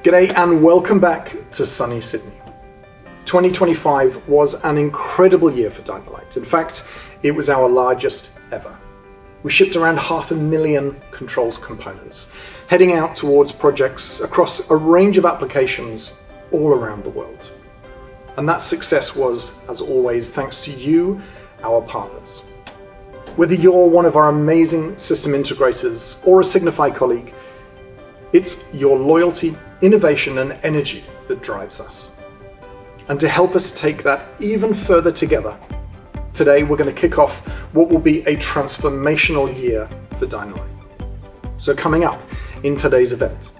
G'day and welcome back to sunny Sydney. 2025 was an incredible year for Dynalite. In fact, it was our largest ever. We shipped around 500,000 controls components, heading out towards projects across a range of applications all around the world. And that success was, as always, thanks to you, our partners. Whether you're one of our amazing system integrators or a Signify colleague, it's your loyalty, innovation, and energy that drives us. And to help us take that even further together, today we're going to kick off what will be a transformational year for Dynalite. So coming up in today's event,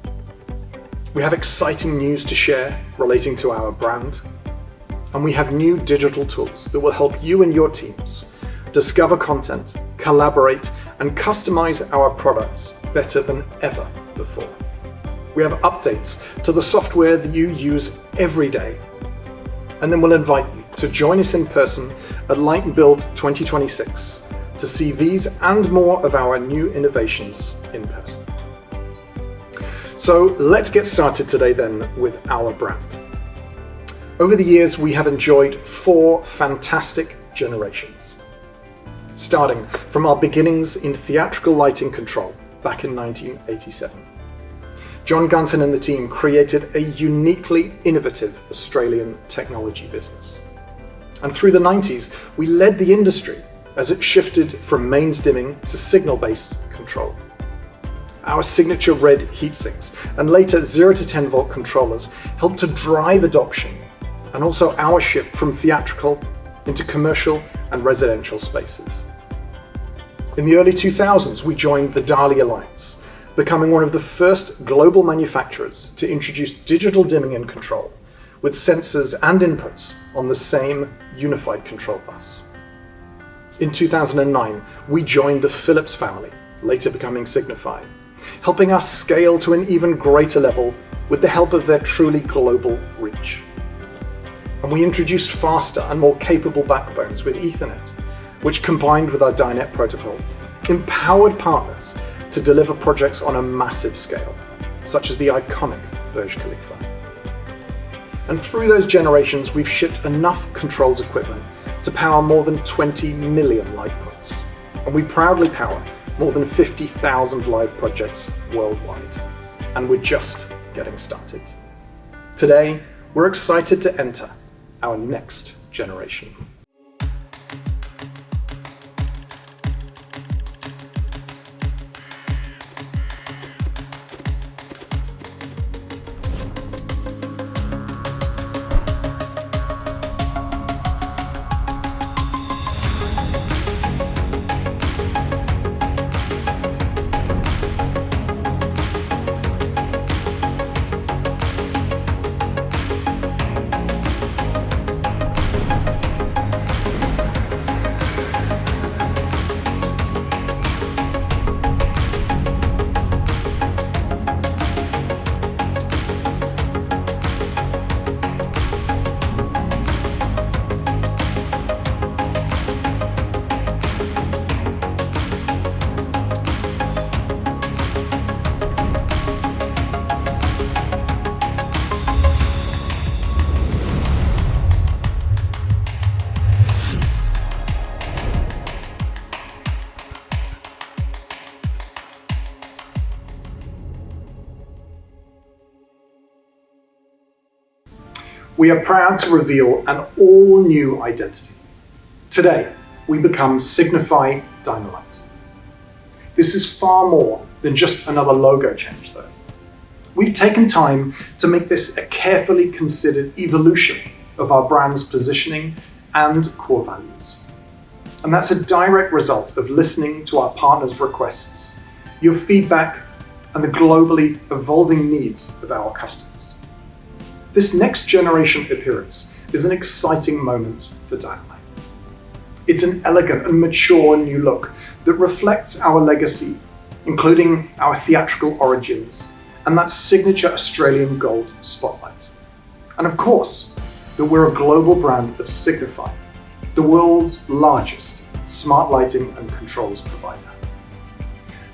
we have exciting news to share relating to our brand, and we have new digital tools that will help you and your teams discover content, collaborate, and customize our products better than ever before. We have updates to the software that you use every day. And then we'll invite you to join us in person at Light & Build 2026 to see these and more of our new innovations in person. So let's get started today then with our brand. Over the years, we have enjoyed 4 fantastic generations. Starting from our beginnings in theatrical lighting control back in 1987. John Gunton and the team created a uniquely innovative Australian technology business. And through the 90s, we led the industry as it shifted from mains dimming to signal-based control. Our signature red heatsinks and later 0 to 10 volt controllers helped to drive adoption, and also our shift from theatrical into commercial and residential spaces. In the early 2000s, we joined the DALI Alliance, becoming one of the first global manufacturers to introduce digital dimming and control, with sensors and inputs on the same unified control bus. In 2009, we joined the Philips family, later becoming Signify, helping us scale to an even greater level with the help of their truly global reach. And we introduced faster and more capable backbones with Ethernet, which combined with our Dynet protocol, empowered partners to deliver projects on a massive scale, such as the iconic Burj Khalifa. And through those generations, we've shipped enough controls equipment to power more than 20 million light points. And we proudly power more than 50,000 live projects worldwide. And we're just getting started. Today, we're excited to enter our next generation. We are proud to reveal an all-new identity. Today, we become Signify Dynalite. This is far more than just another logo change, though. We've taken time to make this a carefully considered evolution of our brand's positioning and core values. And that's a direct result of listening to our partners' requests, your feedback, and the globally evolving needs of our customers. This next generation appearance is an exciting moment for Dynalite. It's an elegant and mature new look that reflects our legacy, including our theatrical origins and that signature Australian gold spotlight. And of course, that we're a global brand of Signify, the world's largest smart lighting and controls provider.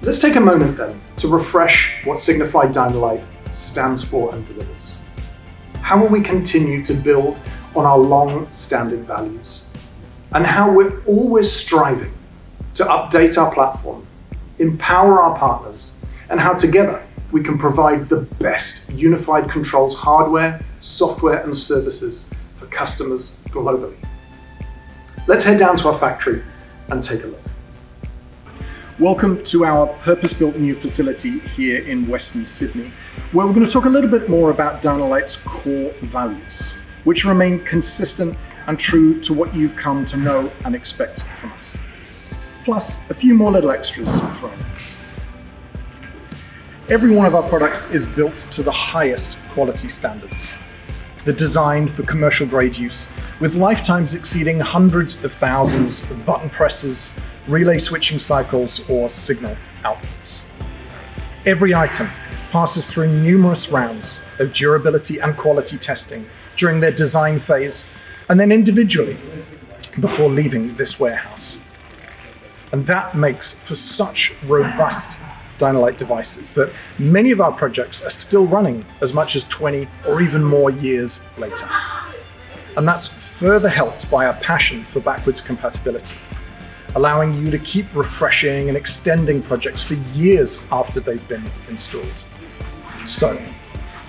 Let's take a moment then to refresh what Signify Dynalite stands for and delivers? How will we continue to build on our long-standing values? And how we're always striving to update our platform, empower our partners, and how together we can provide the best unified controls hardware, software, and services for customers globally. Let's head down to our factory and take a look. Welcome to our purpose-built new facility here in Western Sydney, where we're going to talk a little bit more about Dynalite's core values, which remain consistent and true to what you've come to know and expect from us. Plus, a few more little extras thrown in. Every one of our products is built to the highest quality standards. They're designed for commercial grade use, with lifetimes exceeding hundreds of thousands of button presses, relay switching cycles, or signal outputs. Every item passes through numerous rounds of durability and quality testing during their design phase, and then individually before leaving this warehouse. And that makes for such robust Dynalite devices that many of our projects are still running as much as 20 or even more years later. And that's further helped by our passion for backwards compatibility, allowing you to keep refreshing and extending projects for years after they've been installed. So,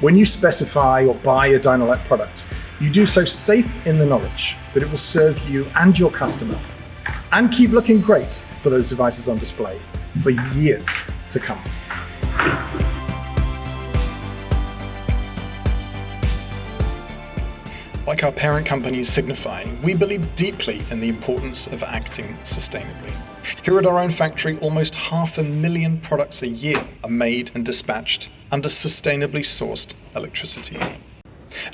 when you specify or buy a Dynalite product, you do so safe in the knowledge that it will serve you and your customer and keep looking great for those devices on display for years to come. Like our parent company Signify, we believe deeply in the importance of acting sustainably. Here at our own factory, almost 500,000 products a year are made and dispatched under sustainably sourced electricity.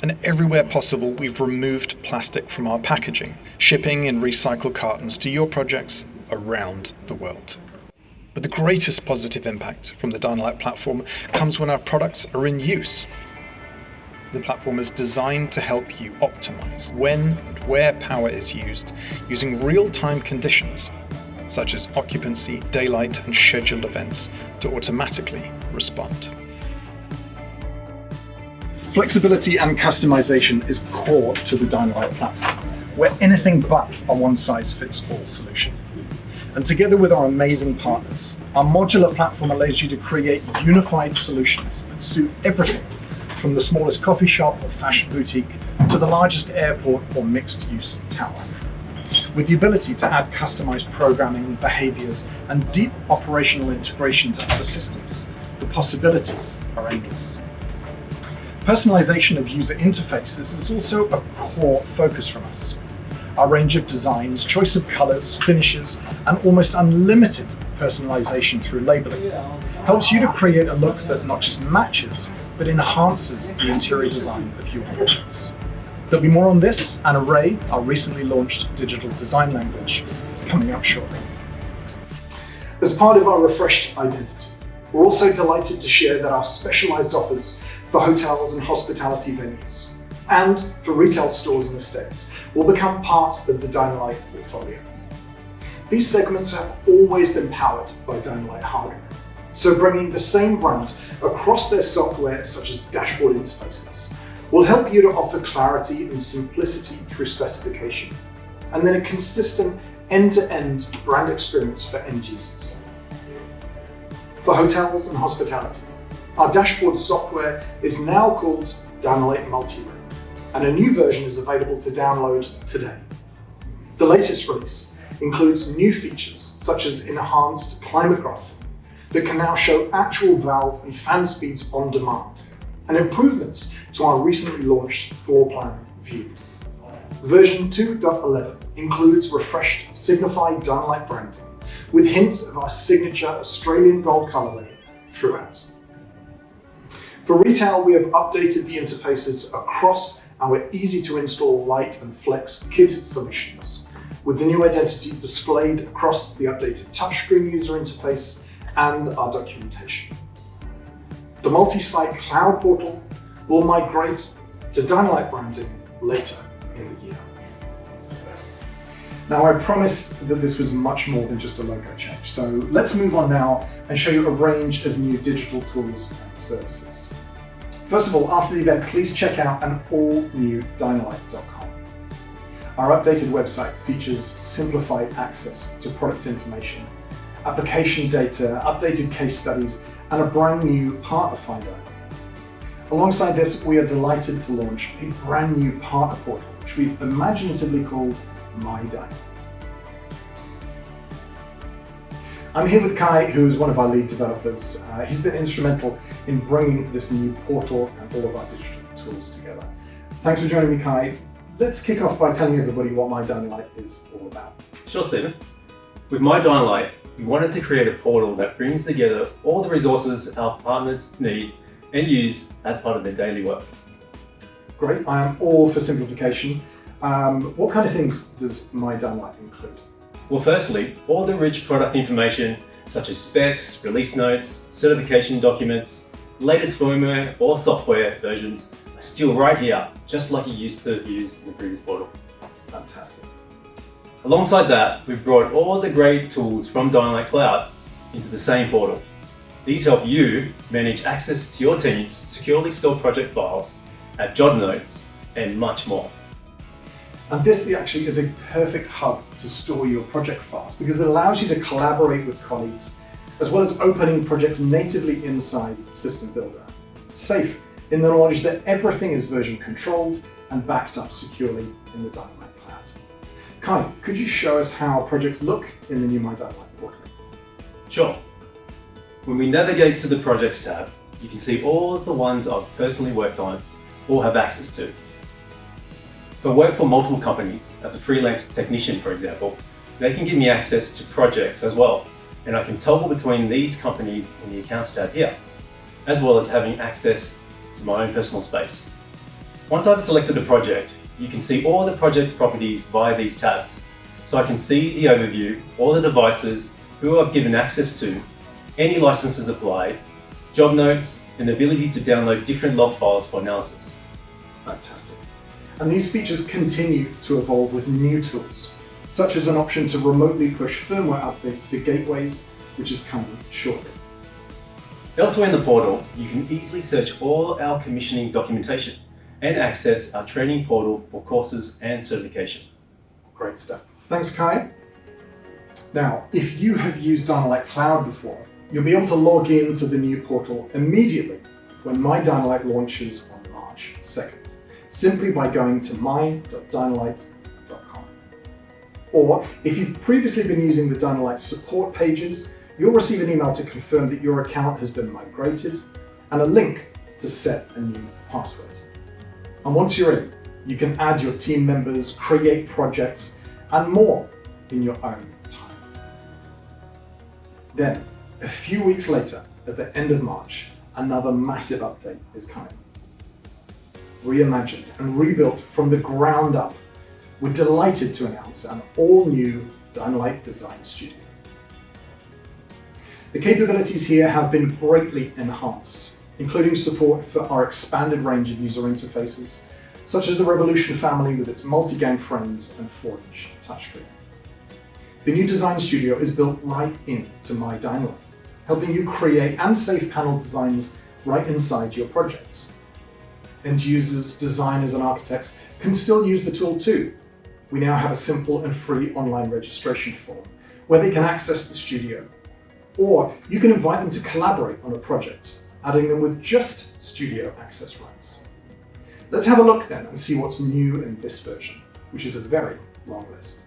And everywhere possible, we've removed plastic from our packaging, shipping in recycled cartons to your projects around the world. But the greatest positive impact from the Dynalite platform comes when our products are in use. The platform is designed to help you optimize when and where power is used using real-time conditions, such as occupancy, daylight, and scheduled events, to automatically respond. Flexibility and customization is core to the Dynalite platform. We're anything but a one-size-fits-all solution. And together with our amazing partners, our modular platform allows you to create unified solutions that suit everything from the smallest coffee shop or fashion boutique to the largest airport or mixed-use tower. With the ability to add customized programming, behaviors, and deep operational integration to other systems, the possibilities are endless. Personalization of user interfaces is also a core focus from us. Our range of designs, choice of colors, finishes, and almost unlimited personalization through labeling helps you to create a look that not just matches, but enhances the interior design of your products. There'll be more on this and Array, our recently launched digital design language, coming up shortly. As part of our refreshed identity, we're also delighted to share that our specialized offers for hotels and hospitality venues and for retail stores and estates will become part of the Dynalite portfolio. These segments have always been powered by Dynalite hardware, so bringing the same brand across their software, such as dashboard interfaces, will help you to offer clarity and simplicity through specification, and then a consistent end-to-end brand experience for end users. For hotels and hospitality, our dashboard software is now called Dynalite Multi-Room, and a new version is available to download today. The latest release includes new features such as enhanced climate graphing that can now show actual valve and fan speeds on demand, and improvements to our recently launched floor plan view. Version 2.11 includes refreshed Signify Dynalite branding with hints of our signature Australian gold colorway throughout. For retail, we have updated the interfaces across our easy-to-install light and flex kitted solutions, with the new identity displayed across the updated touchscreen user interface and our documentation. The multi-site cloud portal will migrate to Dynalite branding later in the year. Now, I promised that this was much more than just a logo change, so let's move on now and show you a range of new digital tools and services. First of all, after the event, please check out an all-new Dynalite.com. Our updated website features simplified access to product information, application data, updated case studies, and a brand new partner finder. Alongside this, we are delighted to launch a brand new partner portal, which we've imaginatively called My Dynalite. I'm here with Kai, who is one of our lead developers. He's been instrumental in bringing this new portal and all of our digital tools together. Thanks for joining me, Kai. Let's kick off by telling everybody what My Dynalite is all about. Sure, Stephen. With My Dynalite, we wanted to create a portal that brings together all the resources our partners need and use as part of their daily work. Great, I am all for simplification. What kind of things does My Dynalite include? Well, firstly, all the rich product information such as specs, release notes, certification documents, latest firmware or software versions are still right here, just like you used to use in the previous portal. Fantastic. Alongside that, we've brought all the great tools from Dynalite Cloud into the same portal. These help you manage access to your team's securely stored project files, add job notes, and much more. And this actually is a perfect hub to store your project files because it allows you to collaborate with colleagues, as well as opening projects natively inside System Builder. Safe in the knowledge that everything is version controlled and backed up securely in the Dynalite Cloud. Kai, could you show us how projects look in the new My Dynalite portal? Sure. When we navigate to the Projects tab, you can see all of the ones I've personally worked on or have access to. If I work for multiple companies, as a freelance technician for example, they can give me access to projects as well, and I can toggle between these companies in the Accounts tab here, as well as having access to my own personal space. Once I've selected a project, you can see all the project properties via these tabs, so I can see the overview, all the devices, who I've given access to, any licenses applied, job notes, and the ability to download different log files for analysis. Fantastic. And these features continue to evolve with new tools, such as an option to remotely push firmware updates to gateways, which is coming shortly. Elsewhere in the portal, you can easily search all our commissioning documentation and access our training portal for courses and certification. Great stuff. Thanks, Kai. Now, if you have used Dynalite Cloud before, you'll be able to log in to the new portal immediately when My Dynalite launches on March 2nd. Simply by going to my.dynalite.com. Or if you've previously been using the Dynalite support pages, you'll receive an email to confirm that your account has been migrated and a link to set a new password. And once you're in, you can add your team members, create projects, and more in your own time. Then, a few weeks later, at the end of March, another massive update is coming. Reimagined and rebuilt from the ground up, we're delighted to announce an all-new Dynalite Design Studio. The capabilities here have been greatly enhanced, including support for our expanded range of user interfaces, such as the Revolution family with its multi-gang frames and 4-inch touchscreen. The new Design Studio is built right into My Dynalite, helping you create and save panel designs right inside your projects. End users, designers, and architects can still use the tool too. We now have a simple and free online registration form where they can access the studio. Or you can invite them to collaborate on a project, adding them with just studio access rights. Let's have a look then and see what's new in this version, which is a very long list.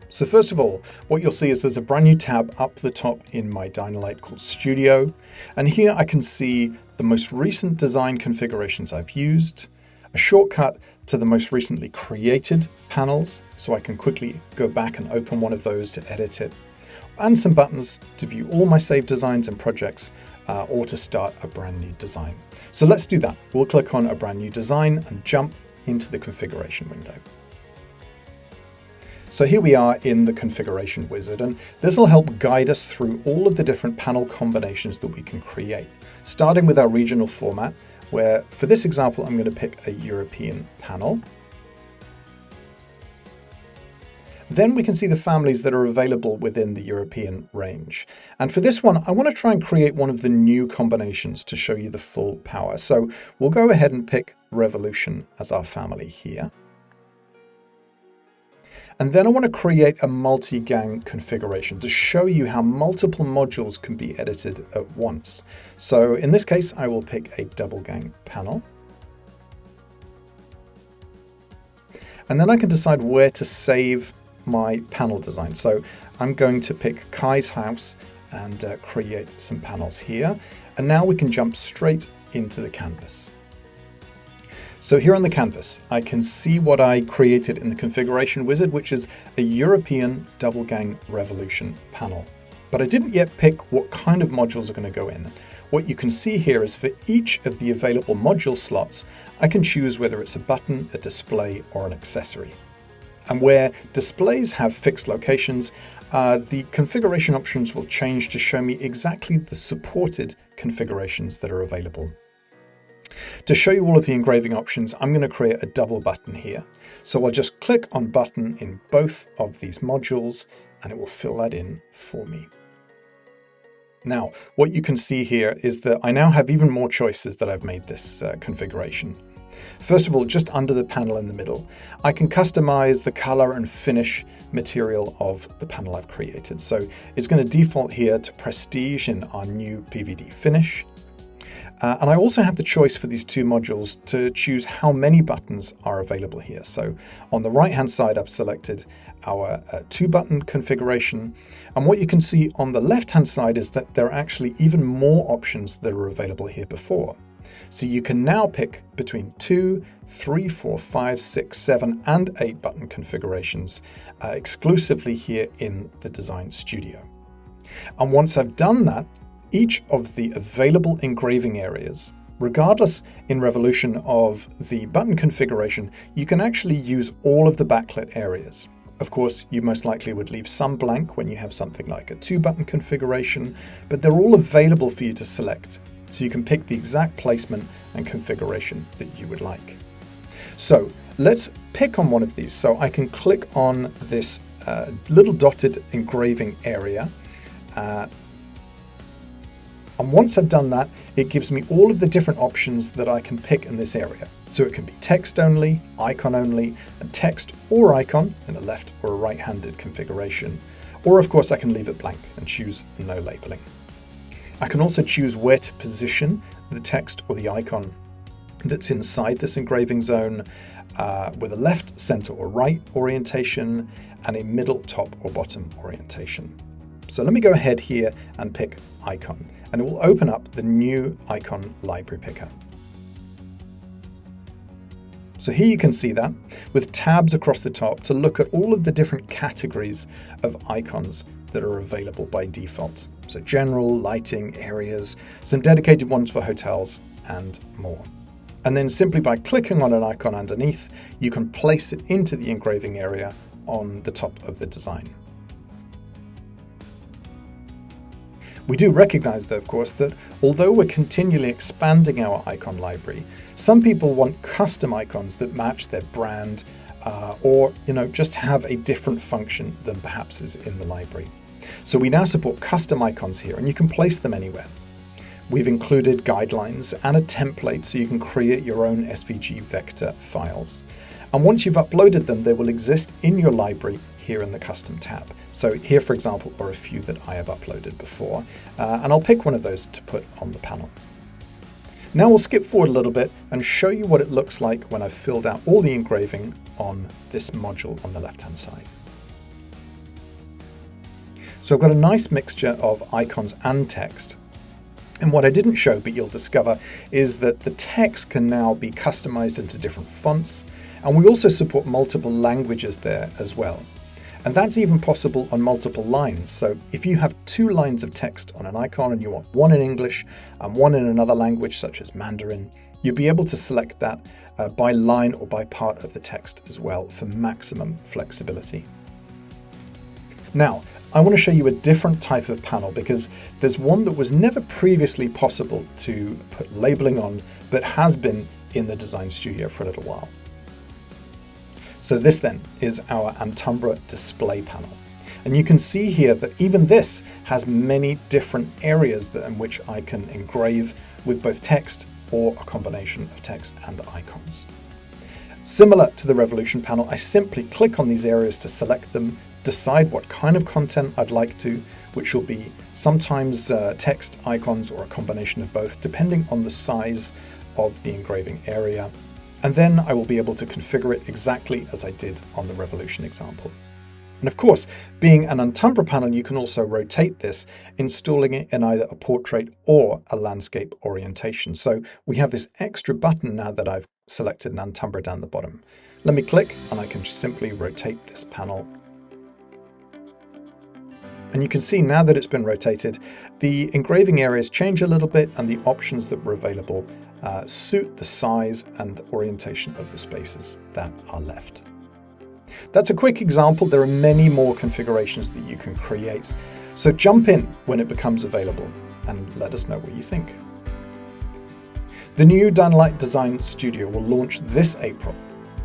So first of all, what you'll see is there's a brand new tab up the top in My Dynalite called Studio. And here I can see the most recent design configurations I've used, a shortcut to the most recently created panels, so I can quickly go back and open one of those to edit it, and some buttons to view all my saved designs and projects or to start a brand new design. So let's do that. We'll click on a brand new design and jump into the configuration window. So here we are in the configuration wizard, and this will help guide us through all of the different panel combinations that we can create, starting with our regional format, where for this example, I'm going to pick a European panel. Then we can see the families that are available within the European range. And for this one, I want to try and create one of the new combinations to show you the full power. So we'll go ahead and pick Revolution as our family here. And then I want to create a multi-gang configuration to show you how multiple modules can be edited at once. So in this case, I will pick a double gang panel. And then I can decide where to save my panel design. So I'm going to pick Kai's house and create some panels here. And now we can jump straight into the canvas. So here on the canvas, I can see what I created in the configuration wizard, which is a European double gang Revolution panel. But I didn't yet pick what kind of modules are going to go in. What you can see here is for each of the available module slots, I can choose whether it's a button, a display, or an accessory. And where displays have fixed locations, the configuration options will change to show me exactly the supported configurations that are available. To show you all of the engraving options, I'm going to create a double button here. So I'll just click on button in both of these modules and it will fill that in for me. Now, what you can see here is that I now have even more choices that I've made this configuration. First of all, just under the panel in the middle, I can customize the color and finish material of the panel I've created. So it's going to default here to Prestige in our new PVD finish. And I also have the choice for these two modules to choose how many buttons are available here. So on the right-hand side, I've selected our two-button configuration. And what you can see on the left-hand side is that there are actually even more options that are available here before. So you can now pick between 2, 3, 4, 5, 6, 7, and 8 button configurations exclusively here in the Design Studio. And once I've done that, each of the available engraving areas, regardless in Revolution of the button configuration, you can actually use all of the backlit areas. Of course, you most likely would leave some blank when you have something like a 2-button configuration, but they're all available for you to select. So you can pick the exact placement and configuration that you would like. So let's pick on one of these. So I can click on this little dotted engraving area. And once I've done that, it gives me all of the different options that I can pick in this area. So it can be text only, icon only, and text or icon in a left or a right-handed configuration. Or of course I can leave it blank and choose no labeling. I can also choose where to position the text or the icon that's inside this engraving zone with a left, center, or right orientation and a middle, top, or bottom orientation. So let me go ahead here and pick icon, and it will open up the new icon library picker. So here you can see that with tabs across the top to look at all of the different categories of icons that are available by default. So general, lighting, areas, some dedicated ones for hotels, and more. And then simply by clicking on an icon underneath, you can place it into the engraving area on the top of the design. We do recognize, though, of course, that although we're continually expanding our icon library, some people want custom icons that match their brand or just have a different function than perhaps is in the library. So we now support custom icons here, and you can place them anywhere. We've included guidelines and a template so you can create your own SVG vector files. And once you've uploaded them, they will exist in your library here in the custom tab. So here, for example, are a few that I have uploaded before, and I'll pick one of those to put on the panel. Now we'll skip forward a little bit and show you what it looks like when I've filled out all the engraving on this module on the left-hand side. So I've got a nice mixture of icons and text. And what I didn't show, but you'll discover, is that the text can now be customized into different fonts, and we also support multiple languages there as well. And that's even possible on multiple lines. So if you have 2 lines of text on an icon and you want one in English and one in another language such as Mandarin, you'll be able to select that by line or by part of the text as well for maximum flexibility. Now, I want to show you a different type of panel because there's one that was never previously possible to put labeling on, but has been in the Design Studio for a little while. So this then is our Antumbra display panel. And you can see here that even this has many different areas in which I can engrave with both text or a combination of text and icons. Similar to the Revolution panel, I simply click on these areas to select them, decide what kind of content I'd like to, which will be sometimes text, icons, or a combination of both, depending on the size of the engraving area. And then I will be able to configure it exactly as I did on the Revolution example. And of course, being an Antumbra panel, you can also rotate this, installing it in either a portrait or a landscape orientation. So we have this extra button now that I've selected an Antumbra down the bottom. Let me click and I can just simply rotate this panel. And you can see now that it's been rotated, the engraving areas change a little bit and the options that were available suit the size and orientation of the spaces that are left. That's a quick example. There are many more configurations that you can create. So jump in when it becomes available and let us know what you think. The new Dynalite Design Studio will launch this April,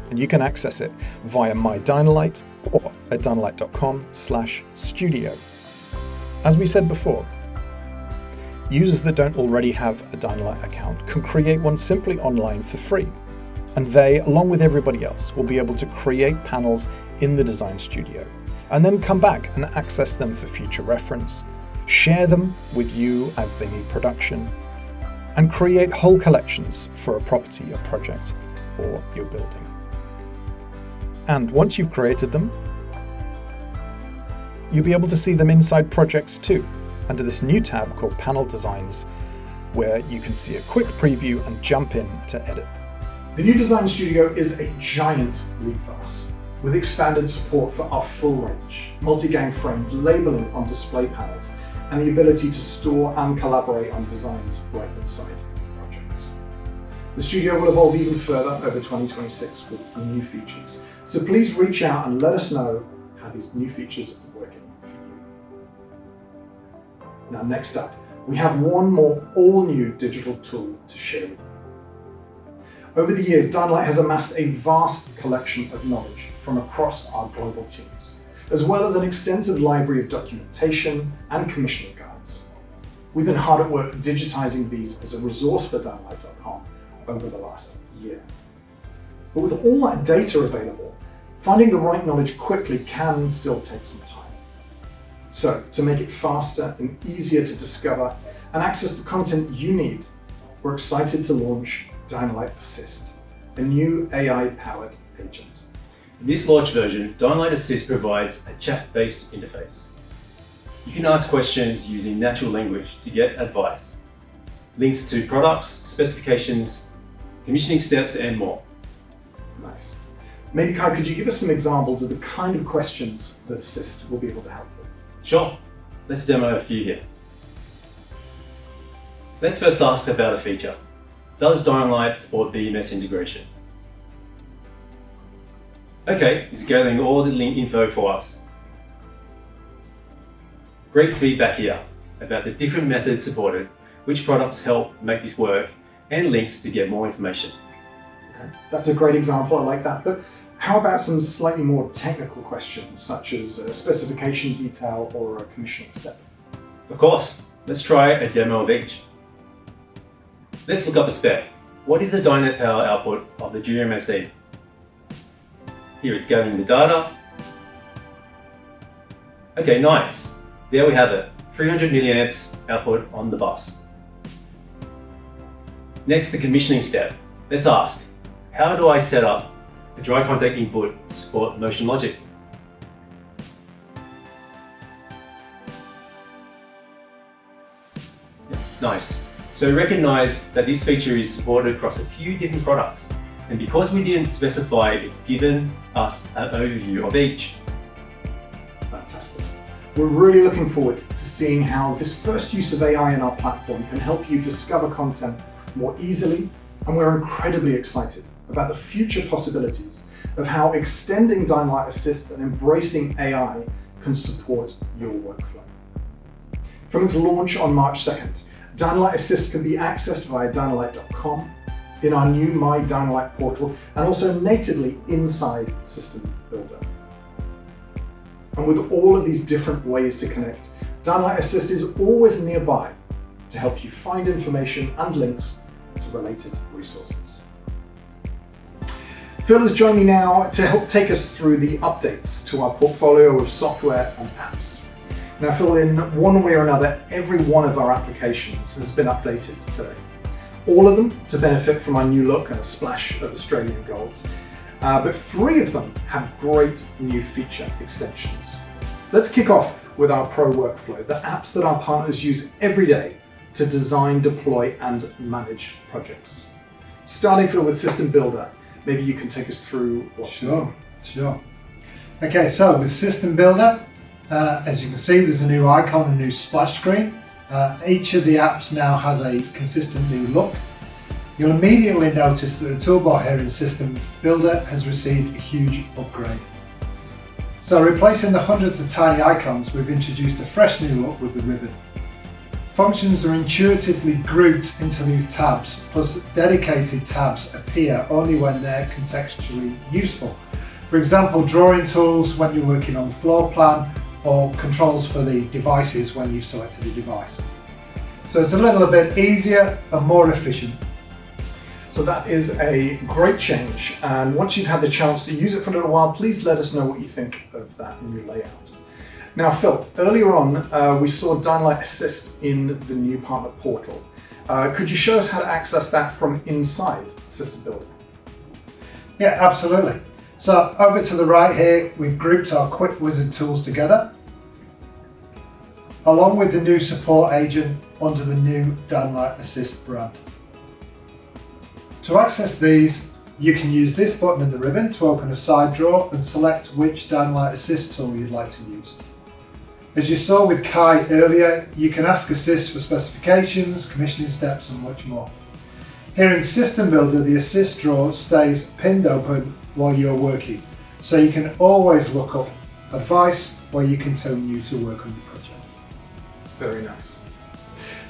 and you can access it via My Dynalite or at dynalite.com/studio. As we said before, users that don't already have a Dynalite account can create one simply online for free. And they, along with everybody else, will be able to create panels in the Design Studio and then come back and access them for future reference, share them with you as they need production, and create whole collections for a property, a project, or your building. And once you've created them, you'll be able to see them inside projects too, under this new tab called Panel Designs, where you can see a quick preview and jump in to edit. The new Design Studio is a giant leap for us, with expanded support for our full range, multi-gang frames, labeling on display panels, and the ability to store and collaborate on designs right inside projects. The studio will evolve even further over 2026 with new features, so please reach out and let us know how these new features are working for you. Now, next up, we have one more all-new digital tool to share with you. Over the years, Dynalite has amassed a vast collection of knowledge from across our global teams, as well as an extensive library of documentation and commissioning guides. We've been hard at work digitizing these as a resource for Dynalite.com over the last year. But with all that data available, finding the right knowledge quickly can still take some time. So, to make it faster and easier to discover and access the content you need, we're excited to launch Dynalite Assist, a new AI-powered agent. In this launch version, Dynalite Assist provides a chat-based interface. You can ask questions using natural language to get advice, links to products, specifications, commissioning steps, and more. Nice. Maybe Kai, could you give us some examples of the kind of questions that Assist will be able to help with? Sure, let's demo a few here. Let's first ask about a feature. Does Dynalite support BMS integration? Okay, it's gathering all the link info for us. Great feedback here about the different methods supported, which products help make this work, and links to get more information. Okay, that's a great example, I like that. But how about some slightly more technical questions, such as a specification detail or a commissioning step? Of course, let's try a demo of each. Let's look up a spec. What is the Dynet power output of the GMSE? Here it's gathering the data. Okay, nice. There we have it, 300 milliamps output on the bus. Next, the commissioning step. Let's ask, how do I set up a dry contact input to support motion logic? Nice. So recognize that this feature is supported across a few different products. And because we didn't specify, it's given us an overview of each. Fantastic. We're really looking forward to seeing how this first use of AI in our platform can help you discover content more easily, and we're incredibly excited about the future possibilities of how extending Dynalite Assist and embracing AI can support your workflow. From its launch on March 2nd, Dynalite Assist can be accessed via Dynalite.com, in our new My Dynalite portal and also natively inside System Builder. And with all of these different ways to connect, Dynalite Assist is always nearby to help you find information and links to related resources. Phil has joined me now to help take us through the updates to our portfolio of software and apps. Now Phil, in one way or another, every one of our applications has been updated today. All of them to benefit from our new look and a splash of Australian gold. But 3 of them have great new feature extensions. Let's kick off with our Pro Workflow, the apps that our partners use every day to design, deploy, and manage projects. Starting, Phil, with System Builder, maybe you can take us through what's new. Sure. Okay, so with System Builder, as you can see, there's a new icon, a new splash screen. Each of the apps now has a consistent new look. You'll immediately notice that the toolbar here in System Builder has received a huge upgrade. So replacing the hundreds of tiny icons, we've introduced a fresh new look with the ribbon. Functions are intuitively grouped into these tabs, plus dedicated tabs appear only when they're contextually useful. For example, drawing tools when you're working on the floor plan, or controls for the devices when you've selected a device. So it's a little bit easier and more efficient. So that is a great change, and once you've had the chance to use it for a little while, please let us know what you think of that new layout. Now Phil, earlier on we saw Dynalite Assist in the new partner portal. Could you show us how to access that from inside System Builder? Yeah, absolutely. So over to the right here, we've grouped our quick wizard tools together, along with the new support agent under the new Dynalite Assist brand. To access these, you can use this button in the ribbon to open a side drawer and select which Dynalite Assist tool you'd like to use. As you saw with Kai earlier, you can ask Assist for specifications, commissioning steps, and much more. Here in System Builder, the Assist drawer stays pinned open while you're working, so you can always look up advice or you can tell you to work on your project. Very nice.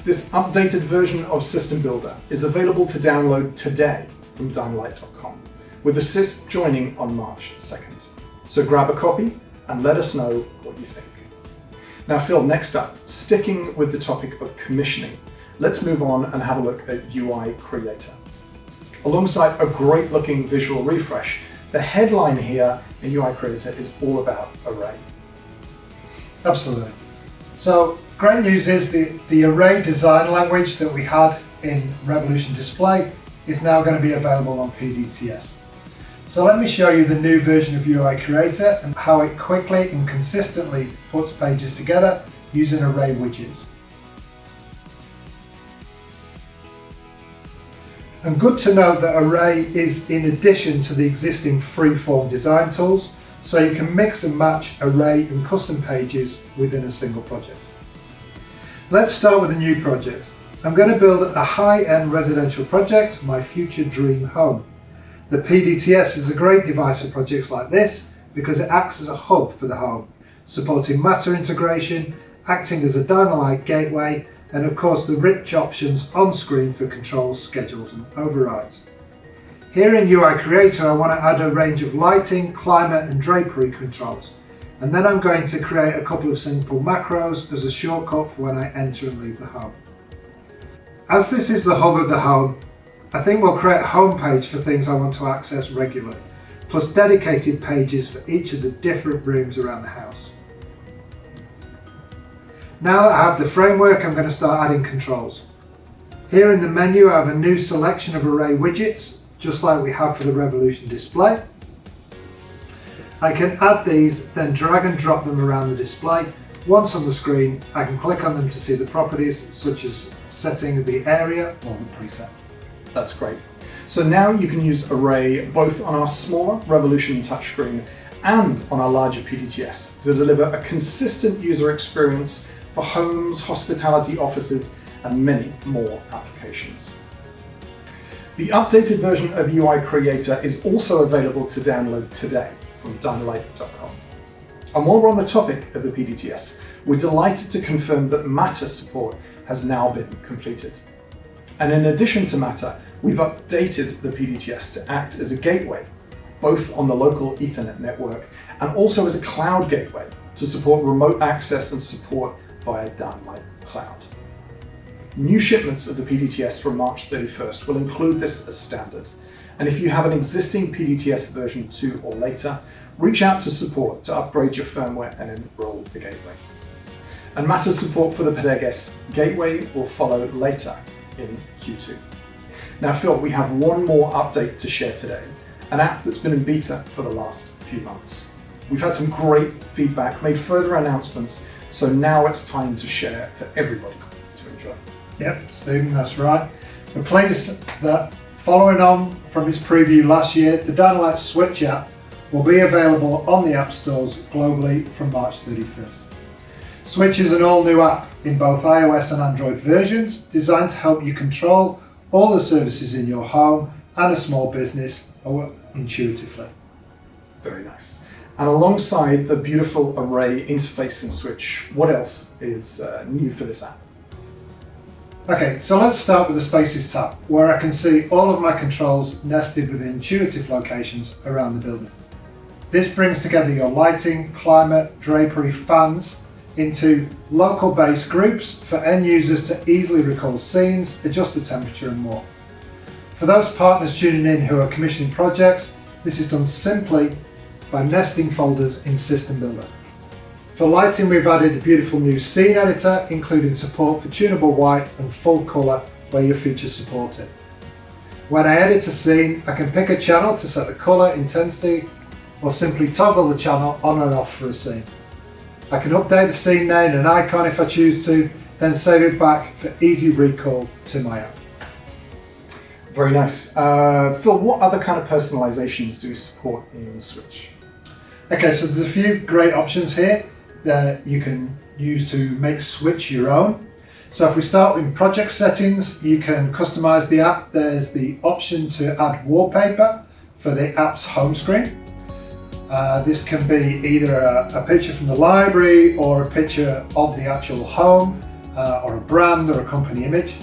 This updated version of System Builder is available to download today from Dynalite.com, with Assist joining on March 2nd. So grab a copy and let us know what you think. Now Phil, next up, sticking with the topic of commissioning, let's move on and have a look at UI Creator. Alongside a great looking visual refresh, the headline here in UI Creator is all about Array. Absolutely. So great news is the Array design language that we had in Revolution Display is now going to be available on PDTS. So let me show you the new version of UI Creator and how it quickly and consistently puts pages together using Array widgets. And good to note that Array is in addition to the existing free-form design tools, so you can mix and match Array and custom pages within a single project. Let's start with a new project. I'm going to build a high-end residential project, my future dream home. The PDTS is a great device for projects like this because it acts as a hub for the home, supporting Matter integration, acting as a Dynalite gateway, and of course the rich options on screen for controls, schedules and overrides. Here in UI Creator I want to add a range of lighting, climate and drapery controls, and then I'm going to create a couple of simple macros as a shortcut for when I enter and leave the home. As this is the hub of the home, I think we'll create a home page for things I want to access regularly, plus dedicated pages for each of the different rooms around the house. Now that I have the framework, I'm going to start adding controls. Here in the menu I have a new selection of Array widgets, just like we have for the Revolution display. I can add these, then drag and drop them around the display. Once on the screen, I can click on them to see the properties, such as setting the area or the preset. That's great. So now you can use Array both on our smaller Revolution touchscreen and on our larger PDTS to deliver a consistent user experience for homes, hospitality, offices, and many more applications. The updated version of UI Creator is also available to download today from Dynalite.com. And while we're on the topic of the PDTS, we're delighted to confirm that Matter support has now been completed. And in addition to Matter, we've updated the PDTS to act as a gateway, both on the local Ethernet network and also as a cloud gateway to support remote access and support via Dynalite Cloud. New shipments of the PDTS from March 31st will include this as standard. And if you have an existing PDTS version 2 or later, reach out to support to upgrade your firmware and enroll the gateway. And Matter support for the PDTS gateway will follow later in Q2. Now Phil, we have one more update to share today, an app that's been in beta for the last few months. We've had some great feedback, made further announcements, so now it's time to share for everybody to enjoy. Yep, Stephen, that's right. We're pleased that following on from its preview last year, the Dynalite Switch app will be available on the app stores globally from March 31st. Switch is an all-new app in both iOS and Android versions, designed to help you control all the services in your home and a small business intuitively. Very nice. And alongside the beautiful array interface in Switch, what else is new for this app? Okay, so let's start with the Spaces tab, where I can see all of my controls nested within intuitive locations around the building. This brings together your lighting, climate, drapery, fans into local based groups for end users to easily recall scenes, adjust the temperature and more. For those partners tuning in who are commissioning projects, this is done simply by nesting folders in System Builder. For lighting, we've added a beautiful new scene editor, including support for tunable white and full colour where your features support it. When I edit a scene, I can pick a channel to set the colour intensity or simply toggle the channel on and off for a scene. I can update the scene name and icon if I choose to, then save it back for easy recall to my app. Very nice. Phil, what other kind of personalizations do you support in Switch? Okay, so there's a few great options here that you can use to make Switch your own. So if we start in project settings, you can customize the app. There's the option to add wallpaper for the app's home screen. This can be either a picture from the library or a picture of the actual home or a brand or a company image.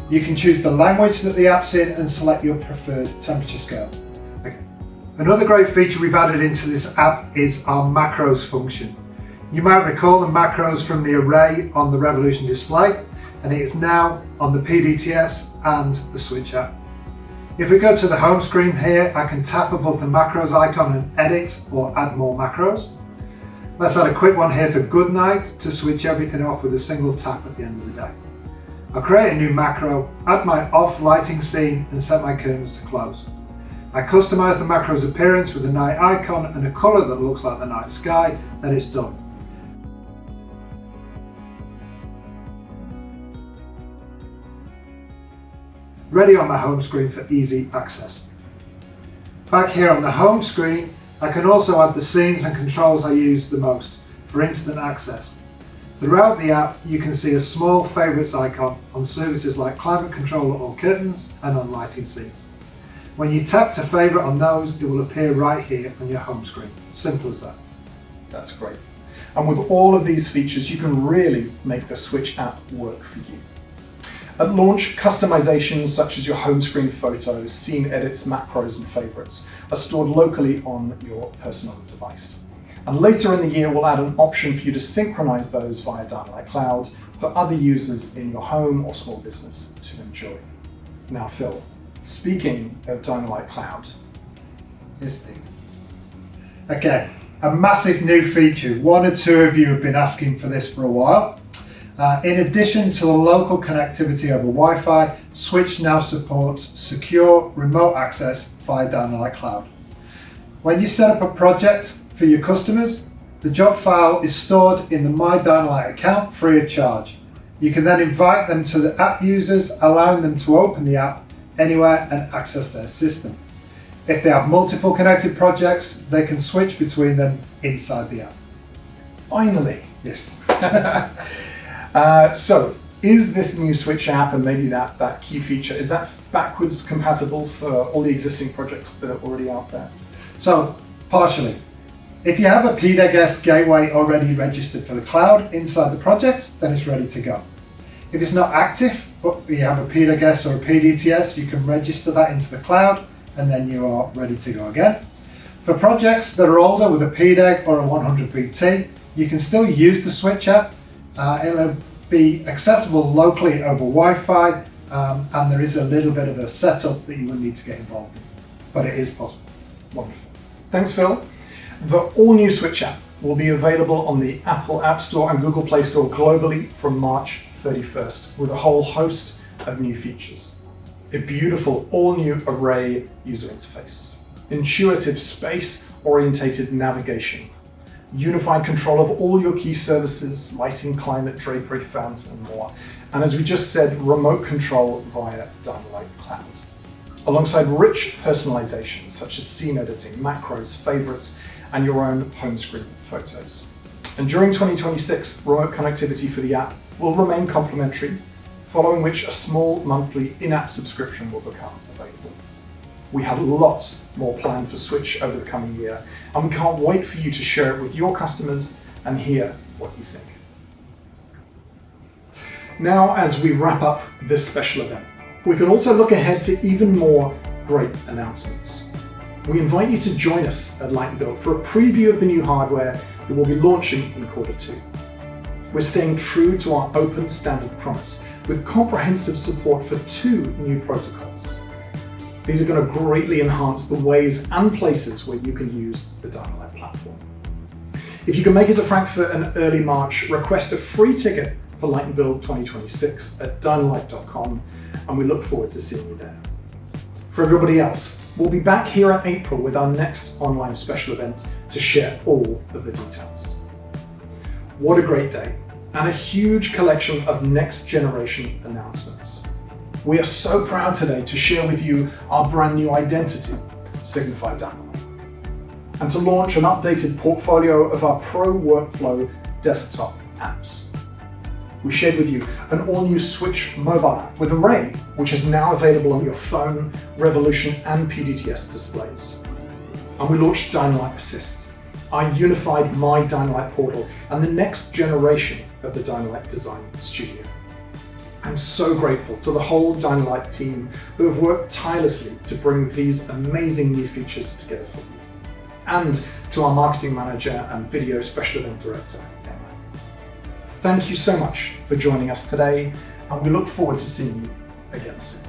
You can choose the language that the app's in and select your preferred temperature scale. Okay. Another great feature we've added into this app is our macros function. You might recall the macros from the array on the Revolution display, and it is now on the PDTS and the Switch app. If we go to the home screen here, I can tap above the macros icon and edit or add more macros. Let's add a quick one here for good night to switch everything off with a single tap at the end of the day. I'll create a new macro, add my off lighting scene and set my curtains to close. I customize the macro's appearance with a night icon and a color that looks like the night sky, then it's done. Ready on my home screen for easy access. Back here on the home screen, I can also add the scenes and controls I use the most for instant access. Throughout the app, you can see a small favorites icon on services like climate controller or curtains and on lighting scenes. When you tap to favorite on those, it will appear right here on your home screen. Simple as that. That's great. And with all of these features, you can really make the Switch app work for you. At launch, customizations such as your home screen photos, scene edits, macros, and favorites are stored locally on your personal device. And later in the year, we'll add an option for you to synchronize those via Dynalite Cloud for other users in your home or small business to enjoy. Now, Phil, speaking of Dynalite Cloud. Yes, Steve. Okay, a massive new feature. One or two of you have been asking for this for a while. In addition to the local connectivity over Wi-Fi, Switch now supports secure remote access via Dynalite Cloud. When you set up a project for your customers, the job file is stored in the My Dynalite account free of charge. You can then invite them to the app users, allowing them to open the app anywhere and access their system. If they have multiple connected projects, they can switch between them inside the app. Finally. Yes. So, is this new Switch app and maybe that key feature, is that backwards compatible for all the existing projects that are already out there? So, partially. If you have a PDTS gateway already registered for the cloud inside the project, then it's ready to go. If it's not active, but you have a PDGS or a PDTS, you can register that into the cloud and then you are ready to go again. For projects that are older with a PDEG or a 100BT, you can still use the Switch app. It'll be accessible locally over Wi-Fi, and there is a little bit of a setup that you will need to get involved in, but it is possible. Wonderful. Thanks, Phil. The all-new Switch app will be available on the Apple App Store and Google Play Store globally from March 31st with a whole host of new features. A beautiful all-new Array user interface, intuitive space-orientated navigation, unified control of all your key services, lighting, climate, drapery, fans, and more. And as we just said, remote control via Dynalite Cloud. Alongside rich personalization, such as scene editing, macros, favorites, and your own home screen photos. And during 2026, remote connectivity for the app will remain complimentary, following which a small monthly in-app subscription will become available. We have lots more planned for Switch over the coming year, and we can't wait for you to share it with your customers and hear what you think. Now, as we wrap up this special event, we can also look ahead to even more great announcements. We invite you to join us at Light & Build for a preview of the new hardware that we'll be launching in Q2. We're staying true to our open standard promise with comprehensive support for 2 new protocols. These are going to greatly enhance the ways and places where you can use the Dynalite platform. If you can make it to Frankfurt in early March, request a free ticket for Light & Build 2026 at dynalite.com, and we look forward to seeing you there. For everybody else, we'll be back here in April with our next online special event to share all of the details. What a great day, and a huge collection of next generation announcements. We are so proud today to share with you our brand new identity, Signify Dynalite, and to launch an updated portfolio of our pro workflow desktop apps. We shared with you an all-new Switch mobile app with Array, which is now available on your phone, Revolution, and PDTS displays. And we launched Dynalite Assist, our unified My Dynalite portal and the next generation of the Dynalite Design Studio. I'm so grateful to the whole Dynalite team who have worked tirelessly to bring these amazing new features together for you, and to our marketing manager and video special event director, Emma. Thank you so much for joining us today, and we look forward to seeing you again soon.